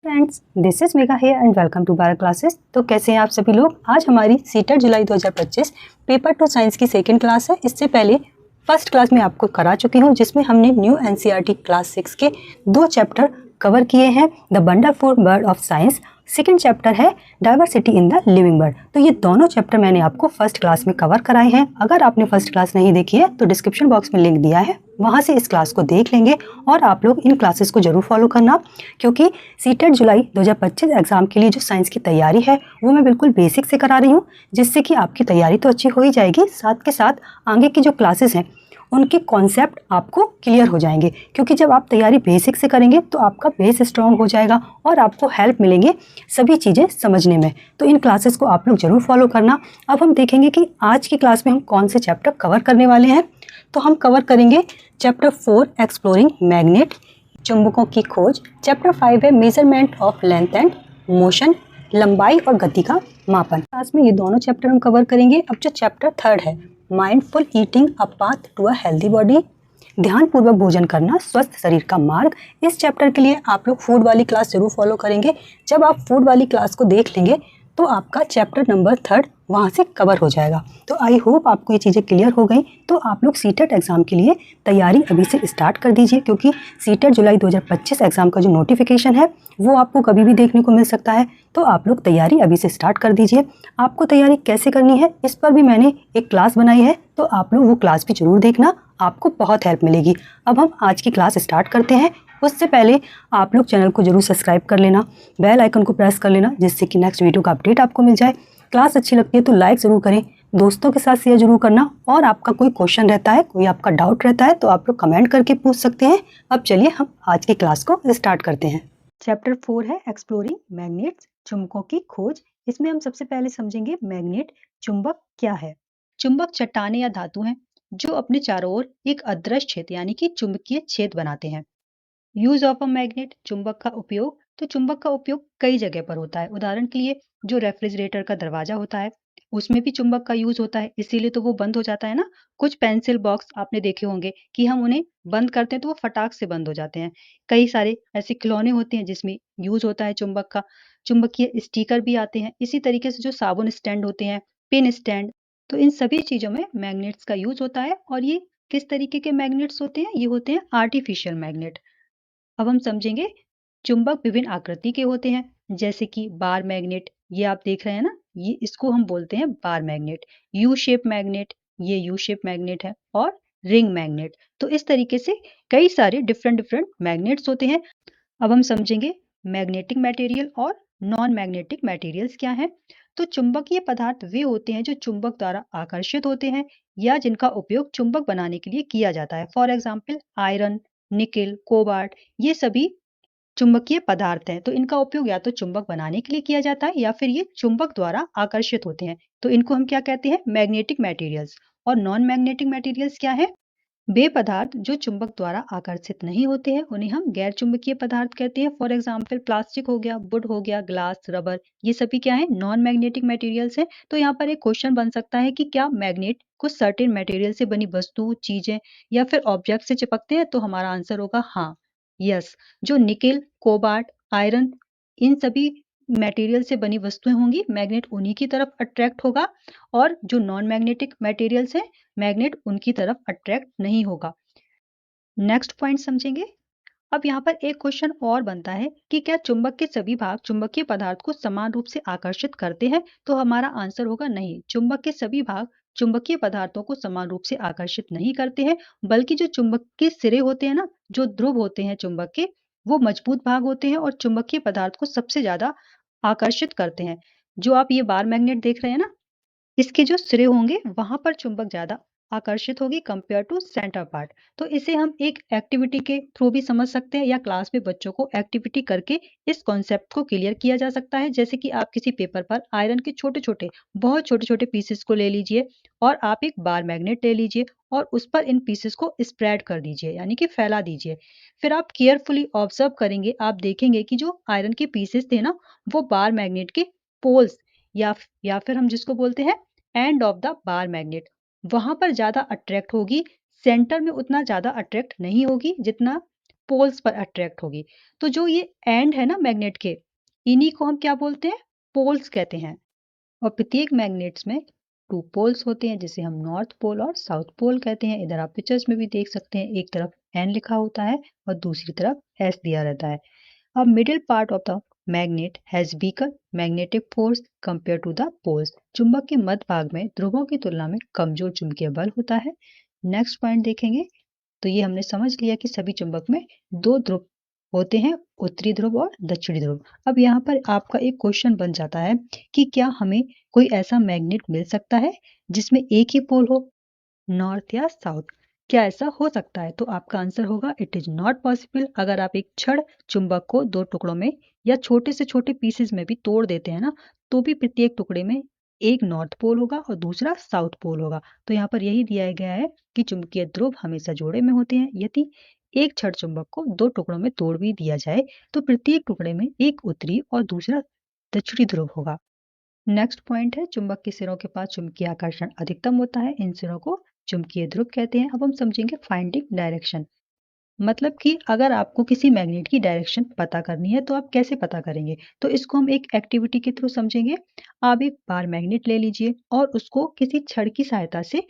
Friends, this is Mega here and welcome to Bara classes. तो कैसे हैं आप सभी लोग। आज हमारी सीटेट जुलाई 2025 पेपर 2 साइंस की सेकंड क्लास है। इससे पहले फर्स्ट क्लास में आपको करा चुकी हूं, जिसमें हमने न्यू एनसीईआरटी क्लास 6 के 2 चैप्टर कवर किए हैं। The wonderful world of science, second chapter है diversity in the living world. तो ये दोनों चैप्टर मैंने आपको फर्स्ट क्लास में कवर कराए हैं। अगर आपने फर्स्ट क्लास नहीं देखी है तो डिस्क्रिप्शन बॉक्स में लिंक दिया है, वहाँ से इस क्लास को देख लेंगे। और आप लोग इन क्लासेस को जरूर फॉलो करना, क्योंकि सीटेट जुलाई 2025 एग्जाम के लिए जो साइंस की तैयारी है वो मैं बिल्कुल बेसिक से करा रही हूँ, जिससे कि आपकी तैयारी तो अच्छी हो ही जाएगी, साथ के साथ आगे की जो क्लासेस हैं उनके कॉन्सेप्ट आपको क्लियर हो जाएंगे। क्योंकि जब आप तैयारी बेसिक से करेंगे तो आपका बेस स्ट्रॉन्ग हो जाएगा और आपको हेल्प मिलेंगे सभी चीज़ें समझने में। तो इन क्लासेस को आप लोग जरूर फॉलो करना। अब हम देखेंगे कि आज की क्लास में हम कौन से चैप्टर कवर करने वाले हैं। तो हम कवर करेंगे चैप्टर 4 एक्सप्लोरिंग मैग्नेट, चुंबकों की खोज। चैप्टर 5 है measurement of length and motion, लंबाई और गति का मापन। क्लास में ये दोनों चैप्टर हम कवर करेंगे। अब जो चैप्टर 3 है mindful eating a path to a healthy body, ध्यानपूर्वक भोजन करना स्वस्थ शरीर का मार्ग। इस चैप्टर के लिए आप लोग फूड वाली क्लास जरूर फॉलो करेंगे। जब आप फूड वाली क्लास को देख लेंगे तो आपका चैप्टर नंबर 3 वहाँ से कवर हो जाएगा। तो आई होप आपको ये चीज़ें क्लियर हो गई। तो आप लोग सीटेट एग्ज़ाम के लिए तैयारी अभी से स्टार्ट कर दीजिए, क्योंकि सीटेट जुलाई 2025 एग्ज़ाम का जो नोटिफिकेशन है वो आपको कभी भी देखने को मिल सकता है। तो आप लोग तैयारी अभी से स्टार्ट कर दीजिए। आपको तैयारी कैसे करनी है इस पर भी मैंने एक क्लास बनाई है, तो आप लोग वो क्लास भी जरूर देखना, आपको बहुत हेल्प मिलेगी। अब हम आज की क्लास स्टार्ट करते हैं। उससे पहले आप लोग चैनल को जरूर सब्सक्राइब कर लेना, बेल आइकन को प्रेस कर लेना, जिससे कि नेक्स्ट वीडियो का अपडेट आपको मिल जाए। क्लास अच्छी लगती है तो लाइक ज़रूर करें, दोस्तों के साथ शेयर जरूर करना। और आपका कोई क्वेश्चन रहता है, कोई आपका डाउट रहता है तो आप लोग कमेंट करके पूछ सकते हैं। अब चलिए हम आज की क्लास को स्टार्ट करते हैं। चैप्टर 4 है एक्सप्लोरिंग मैग्नेट्स, चुंबकों की खोज। इसमें हम सबसे पहले समझेंगे मैग्नेट, चुंबक क्या है। चुंबक चट्टानें या धातु हैं जो अपने चारों ओर एक अदृश्य छेद यानी कि चुंबकीय छेद बनाते हैं। यूज ऑफ अ मैग्नेट, चुंबक का उपयोग। तो चुंबक का उपयोग कई जगह पर होता है। उदाहरण के लिए जो रेफ्रिजरेटर का दरवाजा होता है उसमें भी चुंबक का यूज होता है, इसीलिए तो वो बंद हो जाता है ना। कुछ पेंसिल बॉक्स आपने देखे होंगे कि हम उन्हें बंद करते हैं तो वो फटाक से बंद हो जाते हैं। कई सारे ऐसे खिलौने होते हैं जिसमें यूज होता है चुंबक का। चुंबकीय स्टिकर भी आते हैं। इसी तरीके से जो साबुन स्टैंड होते हैं, पेन स्टैंड, तो इन सभी चीजों में मैग्नेट्स का यूज होता है। और ये किस तरीके के मैग्नेट्स होते हैं? ये होते हैं आर्टिफिशियल मैग्नेट। अब हम समझेंगे चुंबक विभिन्न आकृति के होते हैं, जैसे कि बार मैग्नेट, ये आप देख रहे हैं ना, ये इसको हम बोलते हैं bar magnet. U shape magnet, ये यू शेप मैग्नेट है। और रिंग मैग्नेट। तो इस तरीके से कई सारे डिफरेंट डिफरेंट मैग्नेट्स होते हैं। अब हम समझेंगे मैग्नेटिक मटेरियल और नॉन मैग्नेटिक मटेरियल्स क्या हैं। तो चुंबकीय पदार्थ वे होते हैं जो चुंबक द्वारा आकर्षित होते हैं या जिनका उपयोग चुंबक बनाने के लिए किया जाता है। For example iron, nickel, cobalt, ये सभी चुंबकीय पदार्थ हैं। तो इनका उपयोग या तो चुंबक बनाने के लिए किया जाता है या फिर ये चुंबक द्वारा आकर्षित होते हैं। तो इनको हम क्या कहते हैं? Magnetic materials. और नॉन मैग्नेटिक मटेरियल्स क्या है? वे पदार्थ जो चुंबक द्वारा आकर्षित नहीं होते हैं उन्हें हम गैर चुंबकीय पदार्थ कहते हैं। फॉर एग्जाम्पल प्लास्टिक हो गया, वुड हो गया, ग्लास, रबर, ये सभी क्या है? नॉन मैग्नेटिक मटेरियल्स हैं। तो यहाँ पर एक क्वेश्चन बन सकता है कि क्या मैग्नेट कुछ सर्टेन मटेरियल से बनी वस्तु, चीजें या फिर ऑब्जेक्ट से चिपकते हैं? तो हमारा आंसर होगा हाँ, यस। जो निकेल, कोबाल्ट, आयरन, इन सभी मटेरियल से बनी वस्तुएं होंगी, मैग्नेट उन्हीं की तरफ अट्रैक्ट होगा। और जो नॉन मैग्नेटिक मटेरियल्स हैं, मैग्नेट उनकी तरफ अट्रैक्ट नहीं होगा। नेक्स्ट पॉइंट समझेंगे। अब यहाँ पर एक क्वेश्चन और बनता है कि क्या चुंबक के सभी भाग चुंबकीय पदार्थ को समान रूप से आकर्षित करते हैं? तो हमारा आंसर होगा नहीं। चुंबक के सभी भाग चुंबकीय पदार्थों को समान रूप से आकर्षित नहीं करते हैं, बल्कि जो चुंबक के सिरे होते हैं ना, जो ध्रुव होते हैं चुंबक के, वो मजबूत भाग होते हैं और चुंबकीय पदार्थ को सबसे ज्यादा आकर्षित करते हैं। जो आप ये बार मैग्नेट देख रहे हैं ना, इसके जो सिरे होंगे वहां पर चुंबक ज्यादा आकर्षित होगी कंपेयर टू सेंटर पार्ट। तो इसे हम एक एक्टिविटी के थ्रू भी समझ सकते हैं, या क्लास में बच्चों को एक्टिविटी करके इस कॉन्सेप्ट को क्लियर किया जा सकता है। जैसे कि आप किसी पेपर पर आयरन के छोटे छोटे, बहुत छोटे छोटे पीसेस को ले लीजिए और आप एक बार मैग्नेट ले लीजिए और उस पर इन पीसेस को स्प्रेड कर दीजिए, यानी कि फैला दीजिए। फिर आप केयरफुली ऑब्जर्व करेंगे, आप देखेंगे कि जो आयरन के पीसेस थे ना, वो बार मैग्नेट के पोल्स या फिर हम जिसको बोलते हैं end of the bar magnet, वहां पर ज्यादा अट्रैक्ट होगी। सेंटर में उतना ज्यादा अट्रैक्ट नहीं होगी जितना पोल्स पर अट्रैक्ट होगी। तो जो ये एंड है ना मैग्नेट के, इन्हीं को हम क्या बोलते हैं? पोल्स कहते हैं। और प्रत्येक मैग्नेट्स में 2 पोल्स होते हैं जिसे हम नॉर्थ पोल और साउथ पोल कहते हैं। इधर आप पिक्चर्स में भी देख सकते हैं, एक तरफ N लिखा होता है और दूसरी तरफ S दिया रहता है। अब middle part of the magnet has weaker magnetic force compare to the poles. चुंबक के मध्य भाग में ध्रुवों की तुलना में कमजोर चुंबकीय बल होता है। नेक्स्ट पॉइंट देखेंगे तो ये हमने समझ लिया कि सभी चुंबक में 2 ध्रुव होते हैं, उत्तरी ध्रुव और दक्षिणी ध्रुव। अब यहाँ पर आपका एक क्वेश्चन बन जाता है कि क्या हमें कोई ऐसा मैग्नेट मिल सकता है जिसमें एक ही पोल हो, नॉर्थ या साउथ? क्या ऐसा हो सकता है? तो आपका आंसर होगा इट इज नॉट पॉसिबल। अगर आप एक छड़ चुंबक को 2 टुकड़ों में या छोटे से छोटे पीसेस में भी तोड़ देते हैं ना, तो भी प्रत्येक टुकड़े में एक नॉर्थ पोल होगा और दूसरा साउथ पोल होगा। तो यहाँ पर यही दिया गया है कि चुंबकीय ध्रुव हमेशा जोड़े में होते हैं। यदि एक छड़ चुंबक को 2 टुकड़ों में तोड़ भी दिया जाए तो प्रत्येक टुकड़े में एक उत्तरी और दूसरा दक्षिणी ध्रुव होगा। नेक्स्ट पॉइंट है, चुंबक के सिरों के पास चुंबकीय आकर्षण अधिकतम होता है। इन सिरों को चुंबकीय ध्रुव कहते हैं। अब हम समझेंगे फाइंडिंग डायरेक्शन। मतलब कि अगर आपको किसी मैग्नेट की डायरेक्शन पता करनी है तो आप कैसे पता करेंगे? तो इसको हम एक एक्टिविटी के थ्रू समझेंगे। आप एक बार मैग्नेट ले लीजिए और उसको किसी छड़ की सहायता से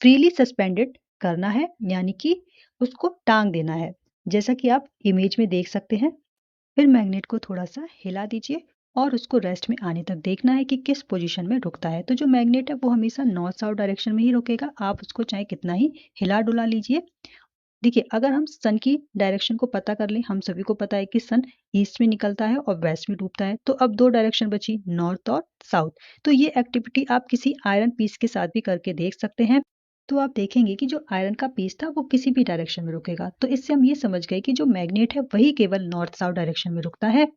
फ्रीली सस्पेंडेड करना है, यानी कि उसको टांग देना है, जैसा कि आप इमेज में देख सकते हैं। फिर मैग्नेट को थोड़ा सा हिला दीजिए और उसको रेस्ट में आने तक देखना है कि किस पोजीशन में रुकता है। तो जो मैग्नेट है वो हमेशा नॉर्थ साउथ डायरेक्शन में ही रुकेगा, आप उसको चाहे कितना ही हिला डुला लीजिए। देखिए, अगर हम सन की डायरेक्शन को पता कर लें, हम सभी को पता है कि सन ईस्ट में निकलता है और वेस्ट में डूबता है। तो अब 2 डायरेक्शन बची, नॉर्थ और साउथ। तो ये एक्टिविटी आप किसी आयरन पीस के साथ भी करके देख सकते हैं। तो आप देखेंगे कि जो आयरन का पीस था वो किसी भी डायरेक्शन में रुकेगा। तो इससे हम ये समझ गए कि जो मैग्नेट है वही केवल नॉर्थ साउथ डायरेक्शन में रुकता है।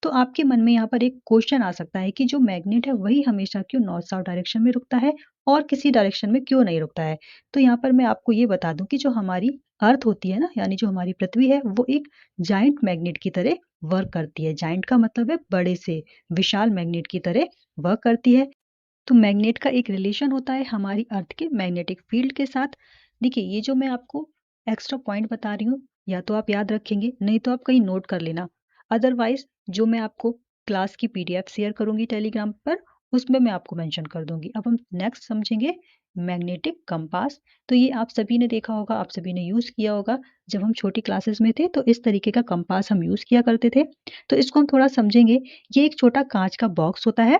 तो आपके मन में यहाँ पर एक क्वेश्चन आ सकता है कि जो मैग्नेट है वही हमेशा क्यों नॉर्थ साउथ डायरेक्शन में रुकता है और किसी डायरेक्शन में क्यों नहीं रुकता है? तो यहाँ पर मैं आपको ये बता दूं कि जो हमारी अर्थ होती है ना, यानी जो हमारी पृथ्वी है, वो एक जाइंट मैग्नेट की तरह वर्क करती है। जाइंट का मतलब है बड़े से, विशाल मैग्नेट की तरह वर्क करती है। तो मैग्नेट का एक रिलेशन होता है हमारी अर्थ के मैग्नेटिक फील्ड के साथ। देखिए, ये जो मैं आपको एक्स्ट्रा पॉइंट बता रही हूँ, या तो आप याद रखेंगे, नहीं तो आप कहीं नोट कर लेना। अदरवाइज जो मैं आपको क्लास की पीडीएफ शेयर करूंगी टेलीग्राम पर, उसमें मैं आपको मेंशन कर दूंगी। अब हम नेक्स्ट समझेंगे मैग्नेटिक कंपास। तो ये आप सभी ने देखा होगा, आप सभी ने यूज किया होगा। जब हम छोटी क्लासेस में थे तो इस तरीके का कंपास हम यूज किया करते थे। तो इसको हम थोड़ा समझेंगे। ये एक छोटा कांच का बॉक्स होता है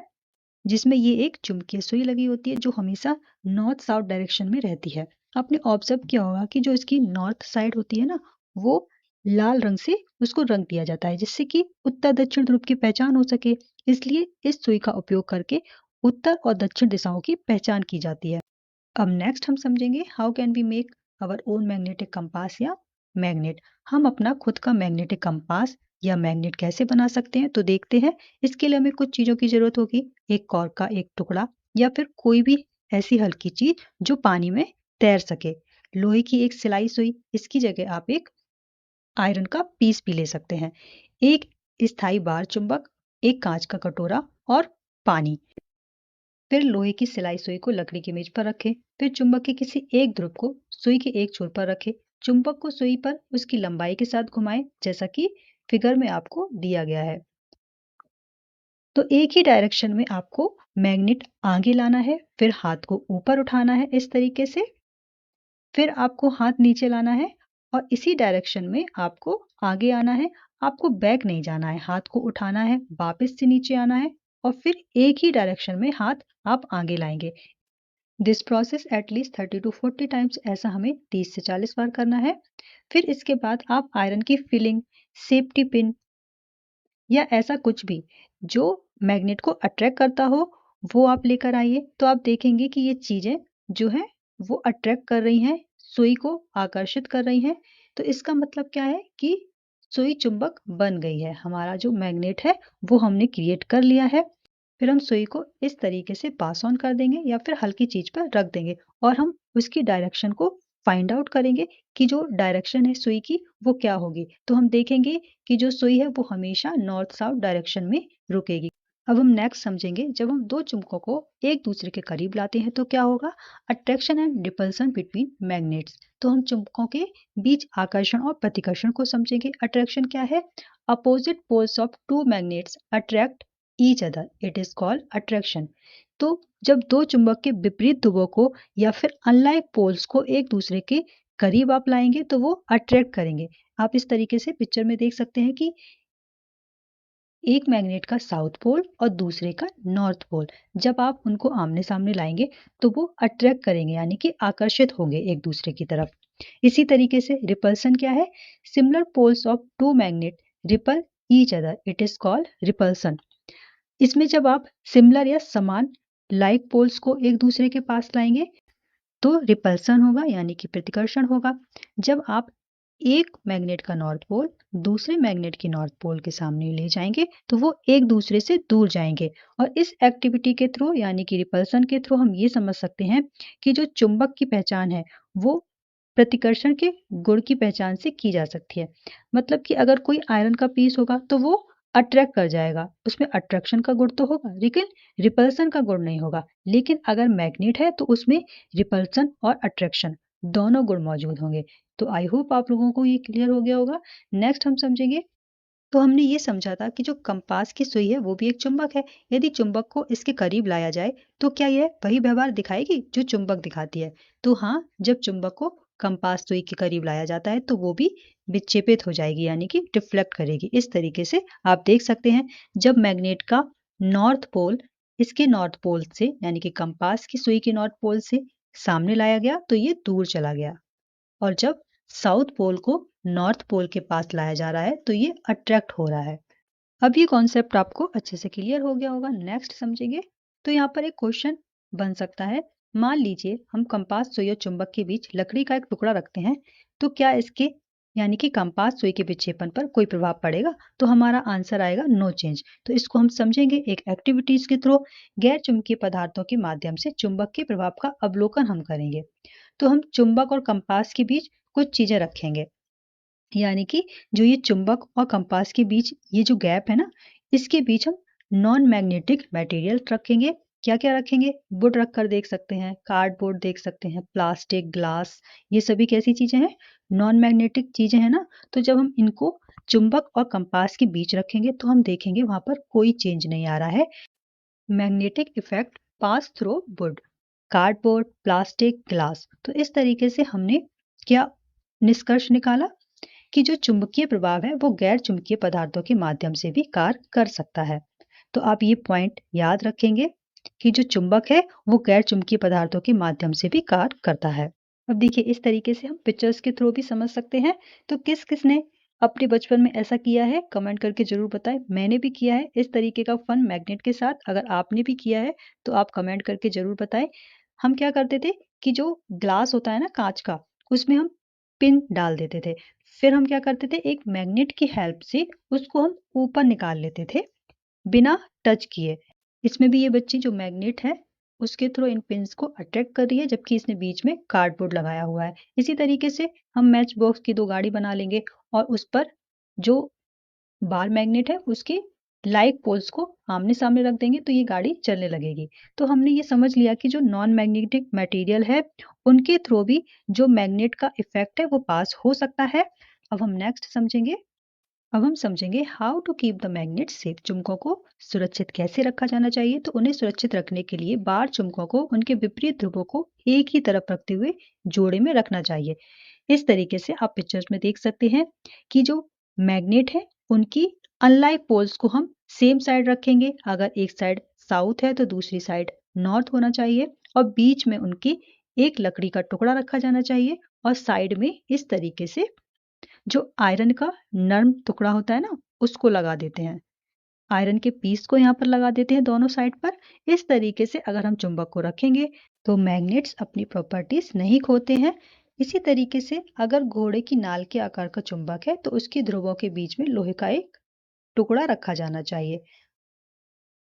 जिसमें ये एक चुंबकीय सुई लगी होती है जो हमेशा नॉर्थ साउथ डायरेक्शन में रहती है। आपने ऑब्जर्व किया होगा कि जो इसकी नॉर्थ साइड होती है ना, वो लाल रंग से उसको रंग दिया जाता है जिससे कि उत्तर दक्षिण ध्रुव की पहचान हो सके। इसलिए इस सुई का उपयोग करके उत्तर और दक्षिण दिशाओं की पहचान की जाती है। अब नेक्स्ट हम समझेंगे how can we make our own magnetic compass या मैग्नेट। हम अपना खुद का मैग्नेटिक कंपास या मैग्नेट कैसे बना सकते हैं? तो देखते हैं। इसके लिए हमें कुछ चीजों की जरूरत होगी। एक कॉर्क का एक टुकड़ा या फिर कोई भी ऐसी हल्की चीज जो पानी में तैर सके। लोहे की एक सिलाई सुई, इसकी जगह आप एक आयरन का पीस भी ले सकते हैं। एक स्थायी बार चुंबक, एक कांच का कटोरा और पानी। फिर लोहे की सिलाई सुई को लकड़ी की मेज पर रखें। फिर चुंबक के किसी एक ध्रुव को सुई के एक छोर पर रखें। चुंबक को सुई पर उसकी लंबाई के साथ घुमाएं, जैसा कि फिगर में आपको दिया गया है। तो एक ही डायरेक्शन में आपको मैग्नेट आगे लाना है, फिर हाथ को ऊपर उठाना है इस तरीके से, फिर आपको हाथ नीचे लाना है और इसी डायरेक्शन में आपको आगे आना है। आपको बैक नहीं जाना है, हाथ को उठाना है, वापस से नीचे आना है और फिर एक ही डायरेक्शन में हाथ आप आगे लाएंगे। This process at least 30 to 40 times, ऐसा हमें 30 से 40 बार करना है। फिर इसके बाद आप आयरन की फिलिंग, सेफ्टी पिन या ऐसा कुछ भी जो मैग्नेट को अट्रैक्ट करता हो वो आप लेकर आइए। तो आप देखेंगे कि ये चीजें जो है वो अट्रैक्ट कर रही हैं, सुई को आकर्षित कर रही हैं। तो इसका मतलब क्या है कि सुई चुंबक बन गई है, हमारा जो मैग्नेट है वो हमने क्रिएट कर लिया है। फिर हम सुई को इस तरीके से पास ऑन कर देंगे या फिर हल्की चीज पर रख देंगे और हम उसकी डायरेक्शन को फाइंड आउट करेंगे कि जो डायरेक्शन है सुई की वो क्या होगी। तो हम देखेंगे कि जो सुई है वो हमेशा नॉर्थ साउथ डायरेक्शन में रुकेगी। अब हम नेक्स्ट समझेंगे, जब हम दो चुंबकों को एक दूसरे के करीब लाते हैं तो क्या होगा, attraction and repulsion between magnets. तो हम चुंबकों के बीच आकर्षण और प्रतिकर्षण को समझेंगे। अट्रैक्शन क्या है, opposite poles of two magnets attract each other, it is called attraction. तो जब दो चुंबक के विपरीत ध्रुवों को या फिर अनलाइक पोल्स को एक दूसरे के करीब आप लाएंगे तो वो अट्रैक्ट करेंगे। आप इस तरीके से पिक्चर में देख सकते हैं कि एक मैग्नेट का साउथ पोल और दूसरे का नॉर्थ पोल, जब आप उनको आमने सामने लाएंगे तो वो अट्रैक्ट करेंगे, यानी कि आकर्षित होंगे एक दूसरे की तरफ। इसी तरीके से रिपल्सन क्या है, similar poles of two magnet repel each other, it is called repulsion. इसमें जब आप सिमिलर या समान लाइक पोल्स को एक दूसरे के पास लाएंगे तो रिपल्सन होगा, यानी कि प्रतिकर्षण होगा। जब आप एक मैग्नेट का नॉर्थ पोल दूसरे मैग्नेट की नॉर्थ पोल के सामने ले जाएंगे तो वो एक दूसरे से दूर जाएंगे। और इस एक्टिविटी के थ्रू, यानी कि रिपल्सन के थ्रू, हम ये समझ सकते हैं कि जो चुंबक की पहचान है वो प्रतिकर्षण के गुण की पहचान से की जा सकती है। मतलब कि अगर कोई आयरन का पीस होगा तो वो अट्रैक्ट कर जाएगा, उसमें अट्रैक्शन का गुण तो होगा लेकिन रिपल्सन का गुण नहीं होगा। लेकिन अगर मैग्नेट है तो उसमें रिपल्सन और अट्रैक्शन दोनों गुण मौजूद होंगे। तो आई होप आप लोगों को ये क्लियर हो गया होगा। नेक्स्ट हम समझेंगे, तो हमने ये समझा था कि जो कंपास की सुई है वो भी एक चुंबक है। यदि चुंबक को इसके करीब लाया जाए तो क्या यह वही व्यवहार दिखाएगी जो चुंबक दिखाती है। तो हाँ, जब चुंबक को कंपास सुई के करीब लाया जाता है तो वो भी विक्षेपित हो जाएगी, यानी कि डिफ्लेक्ट करेगी। इस तरीके से आप देख सकते हैं, जब मैग्नेट का नॉर्थ पोल इसके नॉर्थ पोल से, यानी कि कंपास की सुई के नॉर्थ पोल से सामने लाया गया तो ये दूर चला गया, और जब साउथ पोल को नॉर्थ पोल के पास लाया जा रहा है तो ये अट्रैक्ट हो रहा है। अब ये कॉन्सेप्ट आपको अच्छे से क्लियर हो गया होगा। नेक्स्ट समझेंगे, तो यहाँ पर एक क्वेश्चन बन सकता है, मान लीजिए हम कंपास सुई और चुंबक के बीच लकड़ी का एक टुकड़ा रखते हैं, तो क्या इसके, यानी कि कंपास सुई के विक्षेपण पर कोई प्रभाव पड़ेगा। तो हमारा आंसर आएगा नो चेंज। तो इसको हम समझेंगे एक एक्टिविटीज के थ्रू, गैर चुंबकीय पदार्थों के माध्यम से चुंबक के प्रभाव का अवलोकन हम करेंगे। तो हम चुंबक और कंपास के बीच कुछ चीजें रखेंगे, यानी कि जो ये चुंबक और कंपास के बीच ये जो गैप है ना, इसके बीच हम नॉन मैग्नेटिक मटेरियल रखेंगे। क्या क्या रखेंगे, वुड रखकर देख सकते हैं, कार्डबोर्ड देख सकते हैं, प्लास्टिक, ग्लास, ये सभी कैसी चीजें हैं, नॉन मैग्नेटिक चीजें हैं ना। तो जब हम इनको चुंबक और कंपास के बीच रखेंगे तो हम देखेंगे वहां पर कोई चेंज नहीं आ रहा है। Magnetic effect pass through would, cardboard, plastic, glass. तो इस तरीके से हमने क्या निष्कर्ष निकाला कि जो चुंबकीय प्रभाव है वो गैर चुंबकीय पदार्थों के माध्यम से भी कार्य कर सकता है। तो आप ये पॉइंट याद रखेंगे कि जो चुंबक है वो गैर चुंबकीय पदार्थों के माध्यम से भी कार्य करता है। अब देखिए, इस तरीके से हम पिक्चर्स के थ्रू भी समझ सकते हैं। तो किस किसने अपने बचपन में ऐसा किया है, कमेंट करके जरूर बताएं। मैंने भी किया है इस तरीके का फन मैग्नेट के साथ। अगर आपने भी किया है तो आप कमेंट करके जरूर बताएं। हम क्या करते थे कि जो ग्लास होता है ना कांच का, उसमें हम पिन डाल देते थे। फिर हम क्या करते थे, एक मैग्नेट की हेल्प से उसको हम ऊपर निकाल लेते थे बिना टच किए। इसमें भी ये बच्ची जो मैग्नेट है उसके थ्रू इन पिंस को अट्रैक्ट कर रही है, जबकि इसने बीच में कार्डबोर्ड लगाया हुआ है। इसी तरीके से हम मैच बॉक्स की दो गाड़ी बना लेंगे और उस पर जो बार मैग्नेट है उसके लाइक पोल्स को आमने सामने रख देंगे तो ये गाड़ी चलने लगेगी। तो हमने ये समझ लिया कि जो नॉन मैग्नेटिक मटेरियल है उनके थ्रू भी जो मैग्नेट का इफेक्ट है वो पास हो सकता है। अब हम नेक्स्ट समझेंगे, अब हम समझेंगे how to keep the magnet safe. चुंबकों को सुरक्षित कैसे रखा जाना चाहिए। तो उन्हें सुरक्षित रखने के लिए बार चुंबकों को उनके विपरीत ध्रुवों को एक ही तरफ रखते हुए जोड़े में रखना चाहिए। इस तरीके से आप पिक्चर्स में देख सकते हैं कि जो मैग्नेट है उनकी अनलाइक पोल्स को हम सेम साइड रखेंगे। अगर एक साइड साउथ है तो दूसरी साइड नॉर्थ होना चाहिए, और बीच में उनकी एक लकड़ी का टुकड़ा रखा जाना चाहिए, और साइड में इस तरीके से जो आयरन का नर्म टुकड़ा होता है ना उसको लगा देते हैं। आयरन के पीस को यहाँ पर लगा देते हैं दोनों साइड पर। इस तरीके से अगर हम चुंबक को रखेंगे तो मैग्नेट्स अपनी प्रॉपर्टीज नहीं खोते हैं। इसी तरीके से अगर घोड़े की नाल के आकार का चुंबक है तो उसके ध्रुवों के बीच में लोहे का एक टुकड़ा रखा जाना चाहिए।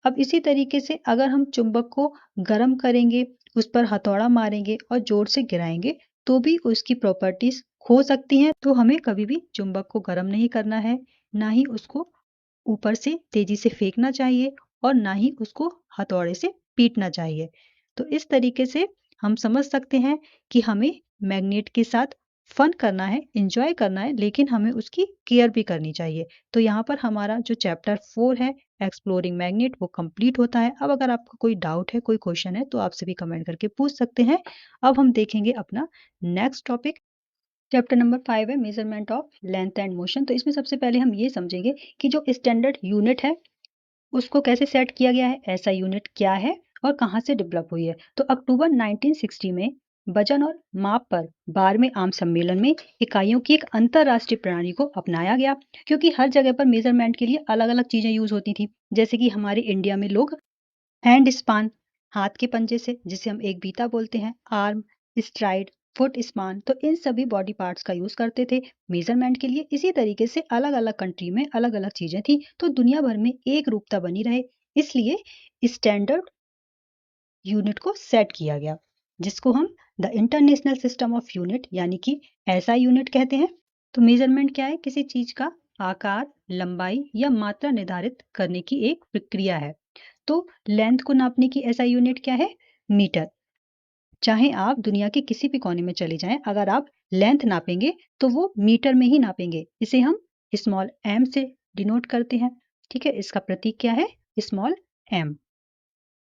अब इसी तरीके से अगर हम चुंबक को गर्म करेंगे, उस पर हथौड़ा मारेंगे और जोर से गिराएंगे तो भी उसकी प्रॉपर्टीज खो सकती हैं। तो हमें कभी भी चुंबक को गर्म नहीं करना है, ना ही उसको ऊपर से तेजी से फेंकना चाहिए। और ना ही उसको हथौड़े से पीटना चाहिए। तो इस तरीके से हम समझ सकते हैं कि हमें मैग्नेट के साथ फन करना है, एंजॉय करना है, लेकिन हमें उसकी केयर भी करनी चाहिए। तो यहाँ पर हमारा जो चैप्टर 4 है एक्सप्लोरिंग मैग्नेट वो कंप्लीट होता है। अब अगर आपको कोई डाउट है, कोई क्वेश्चन है, तो आप सभी कमेंट करके पूछ सकते हैं। अब हम देखेंगे अपना नेक्स्ट टॉपिक। चैप्टर नंबर 5 है measurement of length and motion. तो इसमें सबसे पहले हम ये समझेंगे कि जो स्टैंडर्ड यूनिट है उसको कैसे सेट किया गया है, ऐसा यूनिट क्या है और कहाँ से डेवलप हुई है। तो अक्टूबर 1960 में वजन और माप पर 12वें आम सम्मेलन में इकाइयों की एक अंतरराष्ट्रीय प्रणाली को अपनाया गया, क्योंकि हर जगह पर मेजरमेंट के लिए अलग अलग चीजें यूज होती थी। जैसे कि हमारे इंडिया में लोग हैंड स्पान, हाथ के पंजे से, जिसे हम एक बीता बोलते हैं, आर्म स्ट्राइड, फुट स्पान, तो इन सभी बॉडी पार्ट्स का यूज करते थे मेजरमेंट के लिए। इसी तरीके से अलग अलग कंट्री में अलग अलग चीजें थी, तो दुनिया भर में एक रूपता बनी रहे, इसलिए स्टैंडर्ड यूनिट को सेट किया गया, जिसको हम the international system of unit यानी कि ऐसा यूनिट कहते हैं। तो मेजरमेंट क्या है? किसी चीज का आकार, लंबाई या मात्रा निर्धारित करने की एक प्रक्रिया है। तो लेंथ को नापने की ऐसा यूनिट क्या है? मीटर। चाहे आप दुनिया के किसी भी कोने में चले जाएं, अगर आप लेंथ नापेंगे तो वो मीटर में ही नापेंगे। इसे हम स्मॉल एम से डिनोट करते हैं। ठीक है, इसका प्रतीक क्या है? Small M.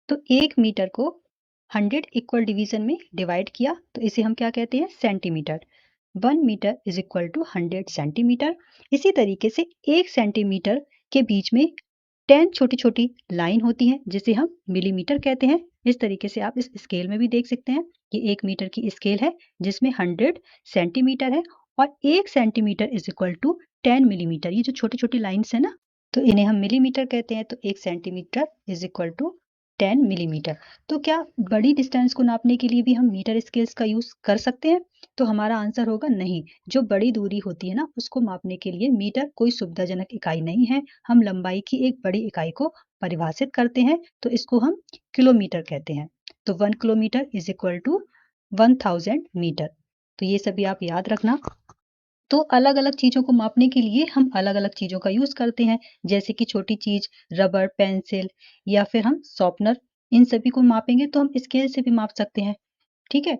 तो एक मीटर को 100 इक्वल डिवीजन में डिवाइड किया तो इसे हम क्या कहते हैं? Centimetre. 1 metre is equal to 100 centimetre. इसी तरीके से 1 सेंटीमीटर के बीच में 10 छोटी छोटी लाइन होती हैं, जिसे हम मिलीमीटर कहते हैं। इस तरीके से आप इस स्केल में भी देख सकते हैं कि 1 मीटर की स्केल है जिसमें 100 सेंटीमीटर है और 1 centimetre is equal to 10 millimetre. ये जो छोटी छोटी लाइन्स है ना, तो इन्हें हम मिलीमीटर कहते हैं। तो 1 centimetre is equal to 10 millimetre. तो क्या बड़ी डिस्टेंस को नापने के लिए भी हम मीटर स्केल्स का यूज कर सकते हैं? तो हमारा आंसर होगा नहीं। जो बड़ी दूरी होती है ना, उसको मापने के लिए मीटर कोई सुविधाजनक इकाई नहीं है। हम लंबाई की एक बड़ी इकाई को परिभाषित करते हैं, तो इसको हम किलोमीटर कहते हैं। तो 1 kilometre is equal to 1000 metre. तो ये सभी आप याद रखना। तो अलग अलग चीजों को मापने के लिए हम अलग अलग चीजों का यूज करते हैं, जैसे कि छोटी चीज रबर, पेंसिल या फिर हम शॉर्पनर, इन सभी को मापेंगे तो हम स्केल से भी माप सकते हैं। ठीक है,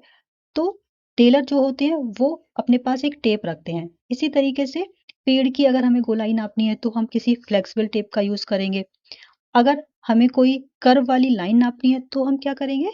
तो टेलर जो होते हैं वो अपने पास एक टेप रखते हैं। इसी तरीके से पेड़ की अगर हमें गोलाई नापनी है तो हम किसी फ्लेक्सिबल टेप का यूज करेंगे। अगर हमें कोई कर्व वाली लाइन नापनी है तो हम क्या करेंगे?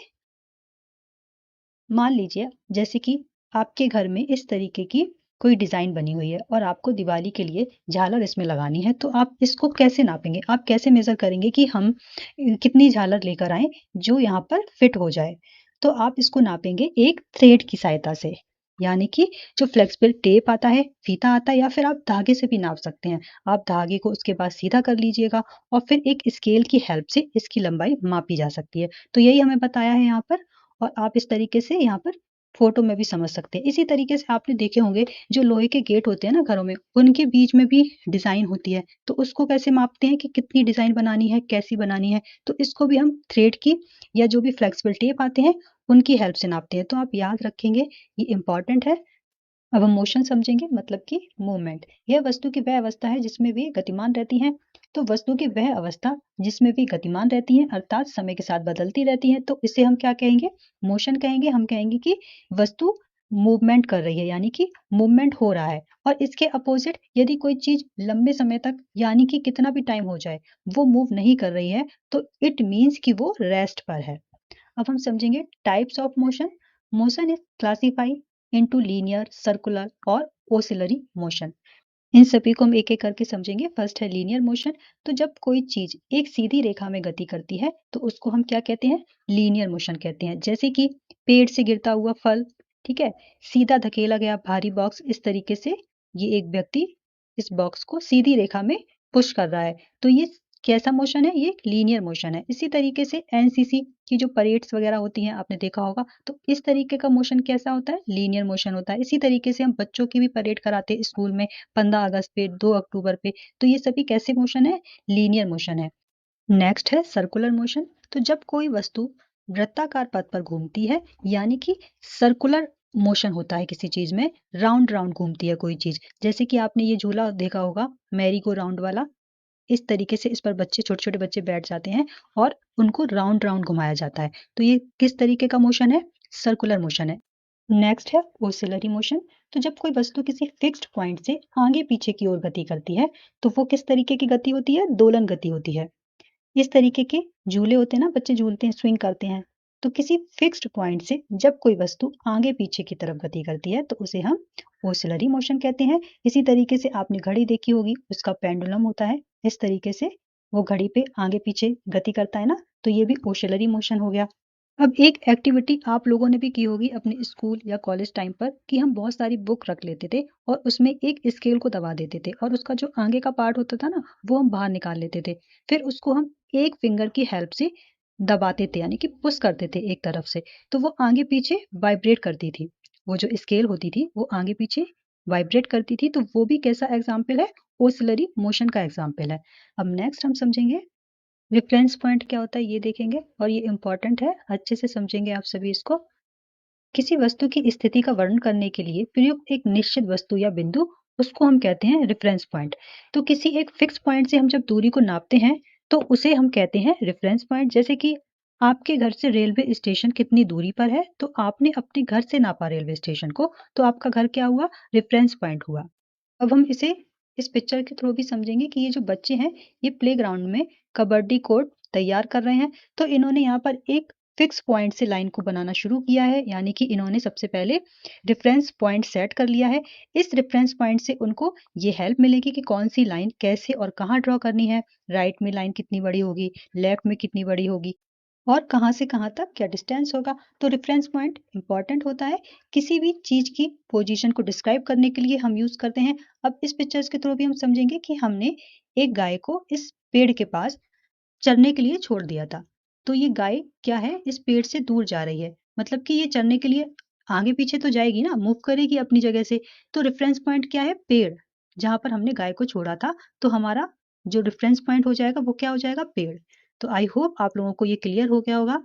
मान लीजिए जैसे कि आपके घर में इस तरीके की कोई डिजाइन बनी हुई है और आपको दिवाली के लिए झालर इसमें लगानी है, तो आप इसको कैसे नापेंगे? आप कैसे मेजर करेंगे कि हम कितनी झालर लेकर आए जो यहाँ पर फिट हो जाए? तो आप इसको नापेंगे एक थ्रेड की सहायता से, यानी कि जो फ्लेक्सिबल टेप आता है, फीता आता है, या फिर आप धागे से भी नाप सकते हैं। आप धागे को उसके बाद सीधा कर लीजिएगा और फिर एक स्केल की हेल्प से इसकी लंबाई मापी जा सकती है। तो यही हमें बताया है यहाँ पर, और आप इस तरीके से यहाँ पर फोटो में भी समझ सकते हैं। इसी तरीके से आपने देखे होंगे जो लोहे के गेट होते हैं ना घरों में, उनके बीच में भी डिजाइन होती है, तो उसको कैसे मापते हैं कि कितनी डिजाइन बनानी है, कैसी बनानी है? तो इसको भी हम थ्रेड की या जो भी फ्लेक्सिबल टेप आते हैं उनकी हेल्प से नापते हैं। तो आप याद रखेंगे, ये इंपॉर्टेंट है। अब हम मोशन समझेंगे, मतलब कि मूवमेंट। यह वस्तु की वह अवस्था है जिसमें वे गतिमान रहती हैं। तो वस्तु की वह अवस्था जिसमें वे गतिमान रहती हैं, अर्थात समय के साथ बदलती रहती हैं, तो इसे हम क्या कहेंगे? मोशन कहेंगे। हम कहेंगे कि वस्तु मूवमेंट कर रही है, यानी कि मूवमेंट हो रहा है। और इसके अपोजिट यदि कोई चीज लंबे समय तक, यानी कि कितना भी टाइम हो जाए, वो मूव नहीं कर रही है, तो इट मीन्स कि वो रेस्ट पर है। अब हम समझेंगे types of motion. Motion is classified into linear, circular और ओसिलरी मोशन। इन सभी को हम एक एक करके समझेंगे। फर्स्ट है लीनियर मोशन। तो जब कोई चीज एक सीधी रेखा में गति करती है तो उसको हम क्या कहते हैं? लीनियर मोशन कहते हैं। जैसे कि पेड़ से गिरता हुआ फल, ठीक है, सीधा धकेला गया भारी बॉक्स, इस तरीके से ये एक व्यक्ति इस बॉक्स को सीधी रेखा में पुश कर रहा है, तो ये कैसा मोशन है? ये लीनियर मोशन है। इसी तरीके से एनसीसी की जो परेड्स वगैरह होती हैं, आपने देखा होगा, तो इस तरीके का मोशन कैसा होता है? लीनियर मोशन होता है। इसी तरीके से हम बच्चों की भी परेड कराते हैं स्कूल में, 15 अगस्त पे, 2 अक्टूबर पे, तो ये सभी कैसे मोशन है? लीनियर मोशन है। नेक्स्ट है सर्कुलर मोशन। तो जब कोई वस्तु वृत्ताकार पथ पर घूमती है, यानी कि सर्कुलर मोशन होता है किसी चीज में, राउंड राउंड घूमती है कोई चीज। जैसे कि आपने ये झूला देखा होगा, मैरी गो राउंड वाला, इस तरीके से इस पर बच्चे छोटे-छोटे बच्चे बैठ जाते हैं और उनको राउंड राउंड घुमाया जाता है। तो ये किस तरीके का मोशन है? सर्कुलर मोशन है। नेक्स्ट है ऑसिलरी मोशन। तो जब कोई वस्तु किसी फिक्स्ड पॉइंट से आगे पीछे की ओर गति करती है, तो वो किस तरीके की गति होती है? दोलन गति होती है। इस तरीके के झूले होते हैं ना, बच्चे झूलते हैं, स्विंग करते हैं। तो किसी फिक्स्ड पॉइंट से जब कोई वस्तु आगे पीछे की तरफ गति करती है, तो उसे हम ऑसिलरी मोशन कहते हैं। इसी तरीके से आपने घड़ी देखी होगी, उसका पेंडुलम होता है। इस तरीके से वो घड़ी पे आगे पीछे गति करता है ना, तो ये भी ऑसिलरी मोशन हो गया। अब एक एक्टिविटी आप लोगों ने भी की होगी अपने स्कूल या कॉलेज टाइम पर कि हम बहुत सारी बुक रख लेते थे और उसमें एक स्केल को दबा देते थे और उसका जो आगे का पार्ट होता था ना, वो हम बाहर निकाल लेते थे। फिर उसको हम एक फिंगर की हेल्प से दबाते थे, यानी कि पुश करते थे एक तरफ से, तो वो आगे पीछे वाइब्रेट करती थी। वो जो स्केल होती थी वो आगे पीछे वाइब्रेट करती थी, तो वो भी कैसा एग्जाम्पल है? ऑसिलरी मोशन का एग्जाम्पल है। अब नेक्स्ट हम समझेंगे रेफरेंस पॉइंट क्या होता है, ये देखेंगे और ये इंपॉर्टेंट है, अच्छे से समझेंगे आप सभी इसको। किसी वस्तु की स्थिति का वर्णन करने के लिए प्रयुक्त एक निश्चित वस्तु या बिंदु, उसको हम कहते हैं रेफरेंस पॉइंट। तो किसी एक फिक्स पॉइंट से हम जब दूरी को नापते हैं, तो उसे हम कहते हैं रेफरेंस पॉइंट। जैसे कि आपके घर से रेलवे स्टेशन कितनी दूरी पर है, तो आपने अपने घर से नापा रेलवे स्टेशन को, तो आपका घर क्या हुआ? रेफरेंस पॉइंट हुआ। अब हम इसे इस पिक्चर के थ्रू भी समझेंगे कि ये जो बच्चे हैं, ये प्लेग्राउंड में कबड्डी कोर्ट तैयार कर रहे हैं। तो इन्होंने यहाँ पर एक फिक्स पॉइंट से लाइन को बनाना शुरू किया है, यानी कि इन्होंने सबसे पहले रेफरेंस पॉइंट सेट कर लिया है। इस रेफरेंस पॉइंट से उनको ये हेल्प मिलेगी कि कौन सी लाइन कैसे और कहाँ ड्रॉ करनी है। राइट में लाइन कितनी बड़ी होगी, लेफ्ट में कितनी बड़ी होगी और कहाँ से कहाँ तक क्या डिस्टेंस होगा। तो रेफरेंस पॉइंट इंपॉर्टेंट होता है, किसी भी चीज की पोजीशन को डिस्क्राइब करने के लिए हम यूज करते हैं। अब इस पिक्चर्स के थ्रू भी हम समझेंगे कि हमने एक गाय को इस पेड़ के पास चरने के लिए छोड़ दिया था। तो ये गाय क्या है? इस पेड़ से दूर जा रही है, मतलब कि ये चरने के लिए आगे पीछे तो जाएगी ना, मूव करेगी अपनी जगह से। तो रेफरेंस पॉइंट क्या है? पेड़। जहां पर हमने गाय को छोड़ा था, तो हमारा जो रेफरेंस पॉइंट हो जाएगा वो क्या हो जाएगा? पेड़। तो आई होप आप लोगों को ये क्लियर हो गया होगा।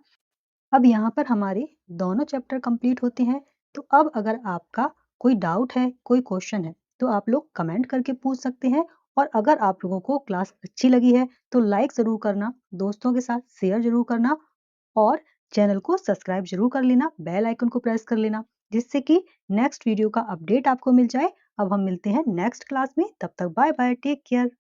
अब यहाँ पर हमारे दोनों चैप्टर कंप्लीट होते हैं। तो अब अगर आपका कोई डाउट है, कोई क्वेश्चन है, तो आप लोग कमेंट करके पूछ सकते हैं। और अगर आप लोगों को क्लास अच्छी लगी है, तो लाइक ज़रूर करना, दोस्तों के साथ शेयर ज़रूर करना और चैनल को सब्सक्राइब ज़रूर कर लेना, बेल आइकन को प्रेस कर लेना, जिससे कि नेक्स्ट वीडियो का अपडेट आपको मिल जाए। अब हम मिलते हैं नेक्स्ट क्लास में, तब तक बाय बाय, टेक केयर।